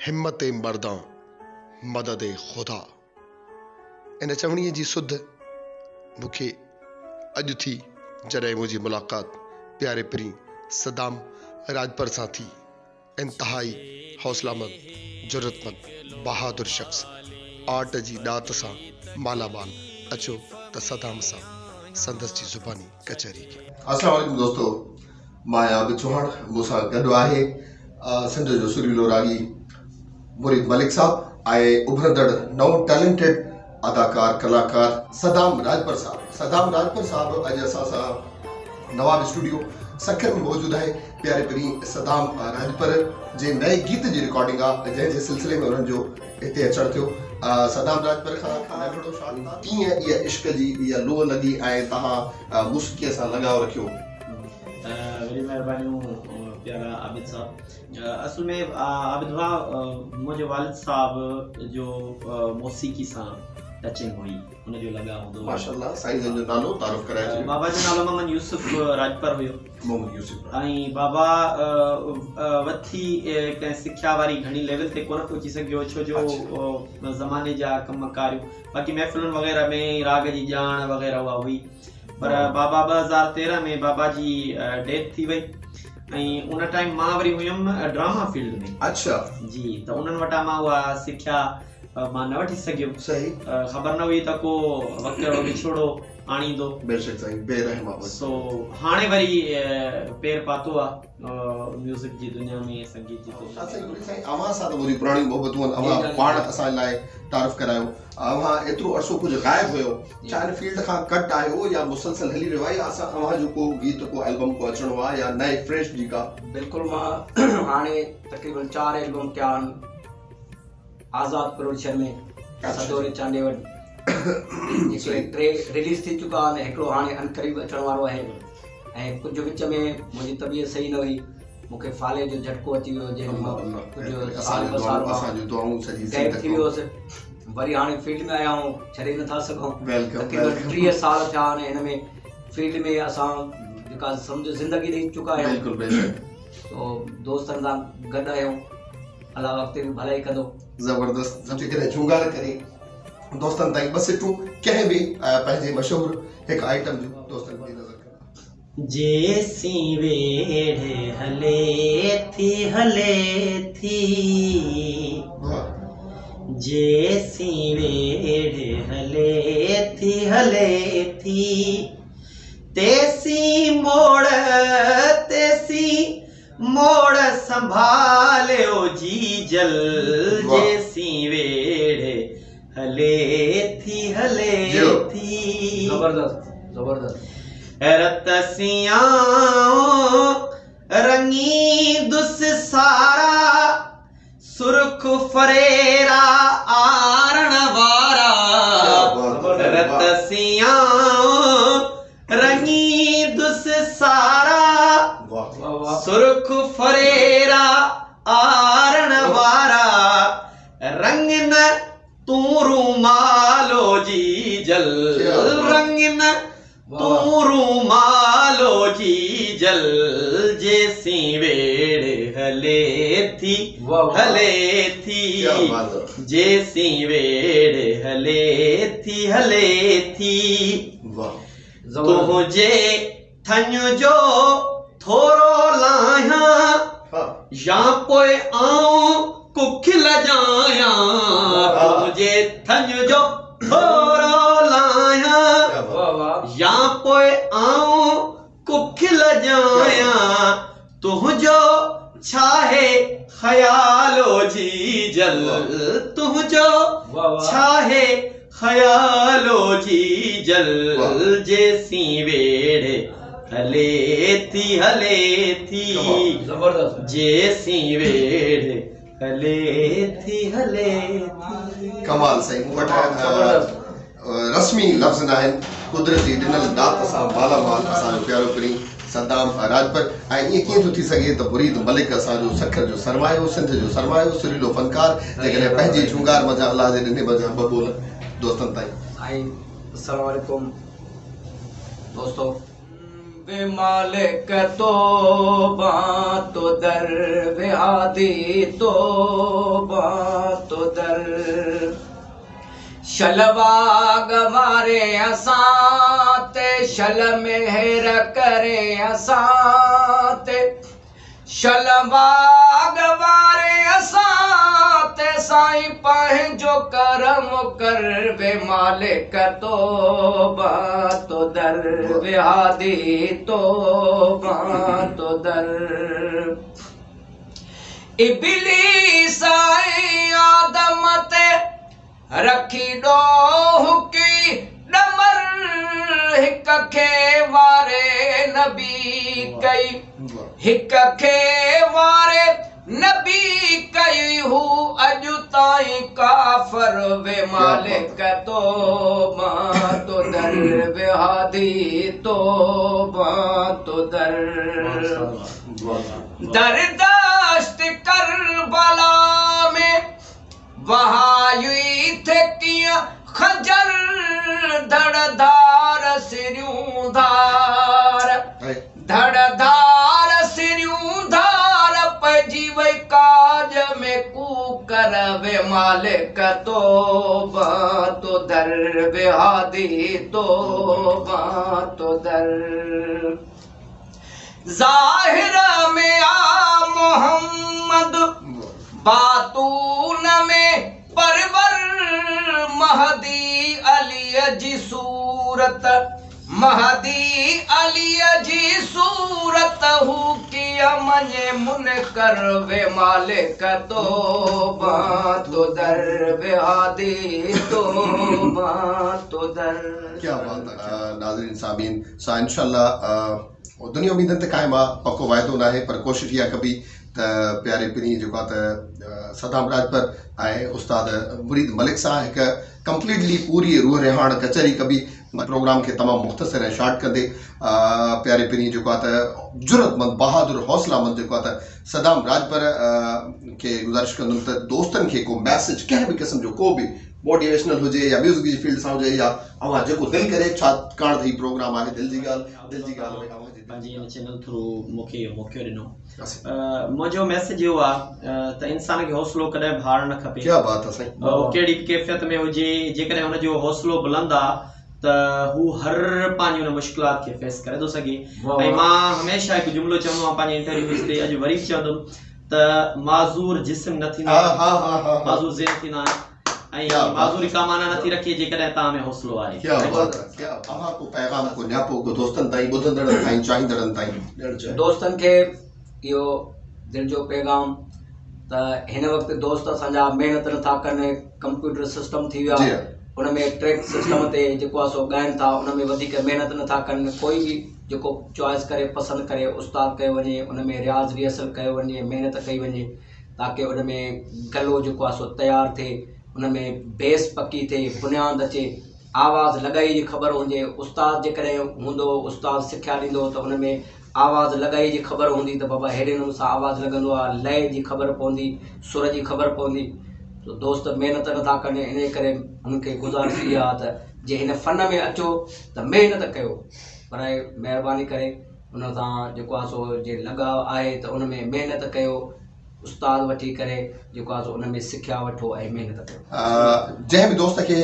हिम्मत मर्दा मदद खुदा। इन चवणीअ जी सुध मूंखे अॼु थी जॾहिं मुंहिंजी मुलाक़ात प्यारे पीर सदाम राजपर सां थी। इंतहाई हौसलामंद, जुरतमंद, बहादुर शख्स, आर्ट जी ॾात सां मालामाल। अचो त सदाम सां संदसि जी ज़ुबानी कचहरी की। अस्सलाम वालेकुम दोस्तो, मां आबिद चौहान, मूंसां गॾु आहे सिंध जो सुरीलो रागी मुरीद मलिक साहब ऐं उभरंदड़ नओं टैलेंटेड अदाकार कलाकार सदाम राजपर साहब। सदाम राजपर साहब अॼु असां सां नवाब स्टूडियो सखर में मौजूद है। प्यारे पीर सदाम राजपर जे नए गीत जी रिकॉर्डिंग आहे, जंहिंजे सिलसिले में उन्हनि जो हिते अचणु थियो। सदाम राजपर खां हिकिड़ो शॉट कीअं इहा इश्क जी इहा लोह लॻी ऐं तव्हां मौसीक़ीअ सां लगाव रखियो? वॾी महिरबानियूं प्यारा आबिद साहब। असल में आबिद भाउ, मुंहिंजे वालिद साहब जो मौसीक़ी सां टचिंग हुई, उनजो लगाव हूंदो। माशाअल्लाह। साईं जो नालो तारुफ कराए। बाबा जो नालो मोहम्मद यूसुफ राजपर हुयो। मोहम्मद यूसुफ। ऐं बाबा वठी कंहिं सिख्या वारी घणी लेवल ते कोन पहुची सघियो, छो जो ज़माने जा कम कारियूं, बाक़ी महफ़िलुनि वग़ैरह में राग जी ॼाण वग़ैरह उहा हुई। पर बाबा 2013 में बाबा जी डेथ थी वई ऐं उन टाइम मां वरी हुयमि ड्रामा फील्ड में। अच्छा जी, त उन्हनि वटां मां उहा सिख्या मां न वठी सघियुमि। सही। ख़बर न हुई त को वक़्तु विछोड़ो आणींदो। बेशक साईं, बेरहमा। सो हाणे वरी पेर पातो आहे म्यूज़िक जी दुनिया में, संगीत जी दुनिया में। साईं अवां सां त मुंहिंजी पुराणी मोहबतूं आहिनि। अवां पाण असां लाइ तारुफ करायो। अवां एतिरो अर्सो कुझु गायब हुयो, छा इन फील्ड खां कट आयो या मुसलसल हली रहियो आहे, या असां अवां जो को गीत को एल्बम को अचणो आहे या नए फ्रेश जी का? बिल्कुलु, मां हाणे तक़रीबन 4 एल्बम कया आहिनि। आज़ाद प्रोडक्शन में सदोरे चांडेवट टे रिलीज थी चुका आहिनि, हिकिड़ो हाणे अनकरीब अचण वारो आहे। ऐं कुझु विच में मुंहिंजी तबियत सही न हुई, मूंखे फाले जो झटको अची वियो, जंहिं कुझु साल ॿ साल गैप थी वियोसि। वरी हाणे फील्ड में आया आहियूं, छॾे नथा सघूं। तक़रीबन 30 साल थिया आहिनि हिन में फील्ड में असां जेका सम्झ ज़िंदगी ॾेई चुका आहियूं। तो दोस्तनि सां गॾु आहियूं, अलाह वक़्त बि भलाई कंदो। ज़बरदस्त। जंहिं करे झूंगार करे दोस्तनि ताईं बस सिटूं कंहिं बि पंहिंजे मशहूरु हिकु आइटम जो दोस्तनि जी नज़र कयो। जेसी वेढ़े हले थी जेसी वेढ़े हले थी तेसी मोड़ संभालियो जी जल। जेसी वेढ़े हले थी जबरदस्त रतसियां रंगी दुस सारा सुर्ख फरेरा आरण वारा। रतसियां रंगी दुस सारा सुर्ख फरेरा आरण वारा। रंग न तू रूमालो जी जल। रंग न तू रूमालो जी जल। जेसी वेढ़े हले थी जेसी वेढ़े हले थी तुझे थन जो थोरो लाया या पोए आऊं कुखिल जाया। तुझे थन जो थोरो लाया या पोए आऊं कुखिल जाया। तुझो छाहे ख़यालो जी जल। तुझो छाहे ख़यालो जी जल। जेसी वेढ़े हले थी जेसी वेढ़े हले थी। कमाल साईं। मूं वटि रस्मी लफ़्ज़ न आहिनि, कुदरती ॾिनल दात सां मालामाल असांजो प्यारो पीर सदाम राजपर। ऐं ईअं कीअं थो थी सघे त मुरीद मलिक असांजो सखर जो सरमायो, सिंध जो सरमायो, सुरीलो फनकार, जेकॾहिं पंहिंजी झूंगार मज़ा अलाह जे ॾिने मज़ा ॿ ॿोल दोस्तनि ताईं। अस्सलाम वालेकुम दोस्तों। वे मालिक तौबा तो दर, वे हादी तौबा तो दर। शलवा गवारे असां ते, शल मेहर करे असां ते, शलवा गवारे असां ते, साईं पंहिंजो करम कर, वे मालिक तौबा तो दर, वे हादी तौबा तो दर। इब्लीस आई आदम ते रखी ॾोह की ॾमर, हिक खे वारे नबी कई, हिक खे वारे नबी कई, हू अॼु ताईं काफ़र, वे मालिक तौबा तो दर, वे हादी तौबा तो दर। दरदश्त करबला में वहाई थे किया खंजर, धड़धार सिरियूं धार, धड़धार सिरियूं धार, पइजी वई काज में कूकर, वे मालिक तौबा तो दर, वे हादी तौबा तो दर। ज़ाहिर में आ मोहम्मद, बातून में परवर, महदी अली जी सूरत, महदी अली जी सूरत, हू किया मने मुनकर, वे मालिक तौबा तो दर, वे हादी तौबा तो दर। क्या बात है नाज़रीन सामीन। सा इंशाल्लाह दुनिया उम्मीदन ते कायम आ, पक्को वायदो ना है, पर कोशिश इहा कबी त प्यारे पिनी जेको त सदाम राजपर ऐं उस्ताद मुरीद मलिक सां हिकु कंप्लीटली पूरी रूह रिहाण कचहरी कबी प्रोग्राम के तमाम मुख्तसर है शॉर्ट कंदे प्यारे पिनी जेको त जुरतमंद बहादुर हौसलामंद जेको त सदाम राजपर के गुज़ारिश कंदुमि त दोस्तनि खे को मैसेज कंहिं बि क़िस्म जो को बि मोटिवेशनल हुजे या म्यूज़िक जी फील्ड सां हुजे, या अवां जेको दिलि करे, छाकाणि त ही प्रोग्राम आहे दिलि जी ॻाल्हि में पंहिंजे इन चैनल थ्रू मूंखे मौक़ो ॾिनो। मुंहिंजो मैसेज इहो आहे त इंसान खे हौसलो कॾहिं भार न खपे। क्या बात आहे साईं। कहिड़ी बि कैफ़ियत में हुजे, जेकॾहिं हुनजो हौसलो बुलंद आहे त हू हर पंहिंजी हुन मुश्किलात खे फेस करे थो सघे। ऐं मां हमेशह हिकु जुमिलो चवंदो आहियां पंहिंजे इंटरव्यूज़ ते, अॼु वरी चवंदुमि त माज़ूर जिस्म न थींदा, माज़ूर ज़हन थींदा आहिनि, ऐं माज़ूरी का माना नथी रखे जेकॾहिं तव्हां में हौसलो आहे। क्या बात है। क्या अव्हां को पैगाम को न्यापो को दोस्तनि ताईं, ॿुधंदड़नि ताईं, चाहींदड़नि ताईं दोस्तनि खे इहो दिलि जो पैगाम त हिन वक़्तु दोस्त असांजा महिनत नथा कनि, कंप्यूटर सिस्टम थी वियो आहे, उन में ट्रैक सिस्टम ते जेको आहे सो ॻाइनि था, उन में वधीक महिनत नथा कनि। कोई बि जेको चॉइस करे पसंदि करे उस्ताद कयो वञे, उन में रियाज़ रिहर्सल कयो वञे, महिनत कई वञे, ताकी उन में गलो जेको आहे सो तयारु थिए, उन में बेस पकी थिए, बुनियाद अचे, आवाज़ लॻाई जी ख़बर हुजे। उस्ताद जेकॾहिं हूंदो, उस्ताद सिख्या ॾींदो त उन में आवाज़ लॻाई जी ख़बर हूंदी त बाबा हेॾे नमूने सां आवाज़ लॻंदो आहे, लय जी ख़बर पवंदी, सुर जी ख़बर पवंदी। तो दोस्त महिनत नथा कनि, इन करे उनखे गुज़ारिश इहा आहे त जे हिन फ़न में अचो त महिनत कयो, पर महिरबानी करे उन सां जेको आहे सो जे लॻाव आहे त उन में महिनत कयो, उस्ताद वठी करे जेको आहे सो उन में सिख्या वठो ऐं महिनत कयो। जंहिं बि दोस्त खे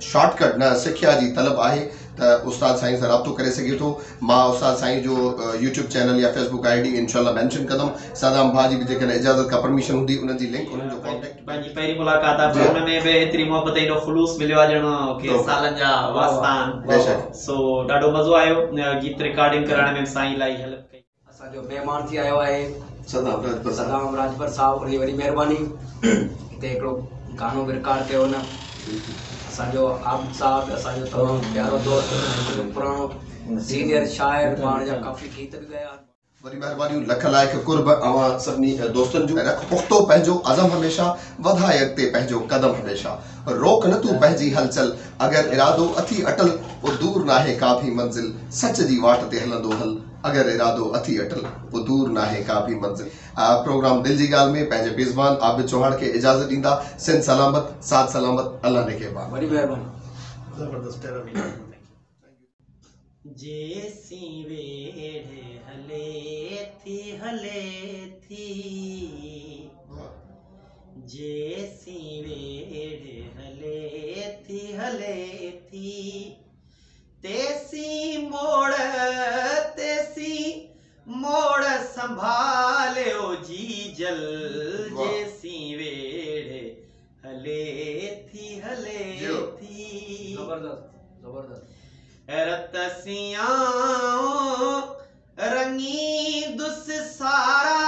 शॉर्टकट न सिख्या जी तलब आहे त उस्ताद साईं सां राब्तो करे सघे थो। मां उस्ताद साईं जो यूट्यूब चैनल या फेसबुक आईडी इंशाल्लाह मेंशन कंदुमि। सदाम भाउ जी बि जेकॾहिं इजाज़त का परमिशन हूंदी, उन जी लिंक, उन जो कॉन्टेक्ट, पंहिंजी पहिरीं मुलाक़ात आहे, पर हुन में बि एतिरी मोहबत ऐं ख़ुलूस मिलियो आहे ॼणो कि सालनि जा वास्तान। बेशक। सो ॾाढो मज़ो आयो गीत रिकॉर्डिंग करण में, साईं इलाही हेल्प कई। असांजो महिमान थी आयो आहे सदाम राजपर साहब, उनजी वॾी महिरबानी। हिते हिकिड़ो गानो बि रिकॉर्ड कयो न, असांजो आबिद साहब, असांजो तमामु प्यारो दोस्त, पुराणो सीनियर शाइर, पाण जा काफ़ी गीत बि ॻाया। वरी महिरबानी लख लाइक कुर्ब अवां सभिनी दोस्तनि जो। रख पुख्तो पंहिंजो अज़म हमेशा, वधाए अॻिते पंहिंजो कदम हमेशा, रोक न तूं पंहिंजी हलचल, अगरि इरादो अथी अटल, पोइ दूर नाहे का बि मंज़िल, सच जी वाट ते हलंदो हल, अगरि इरादो अथी अटल, पोइ दूर नाहे का बि मंज़िल। प्रोग्राम दिल जी ॻाल्हि में पंहिंजे मेज़बान आबिद चौहान खे इजाज़त ॾींदा। सिंध सलामत, साथ सलामत, अल्लाह ने के बाद। वॾी महिरबानी। ज़बरदस्त। जेसी वेड़े हले थी जेसी वेड़े हले थी तेसी मोड़ संभालियो जी जल जेसी वेड़े हले थी जबरदस्त रतसियां रंगी दुस सारा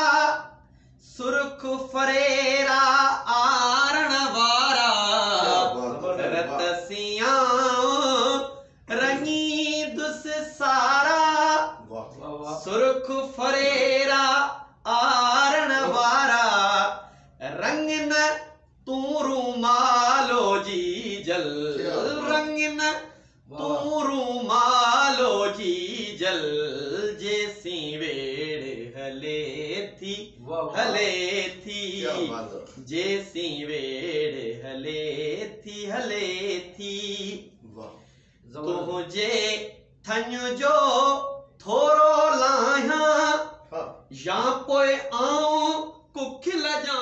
सुर्ख फरेरा आरण वारा रतसियां रंगी दुस सारा सुर्ख फरेरा आरण वारा रंग न तू रूमालो जी जल रंग न तू रूमालो जी जल जेसी वेड़े हले थी जेसी वेड़े हले थी तुझे थन जो थोरो लाया या पोए आऊं कुख ल जा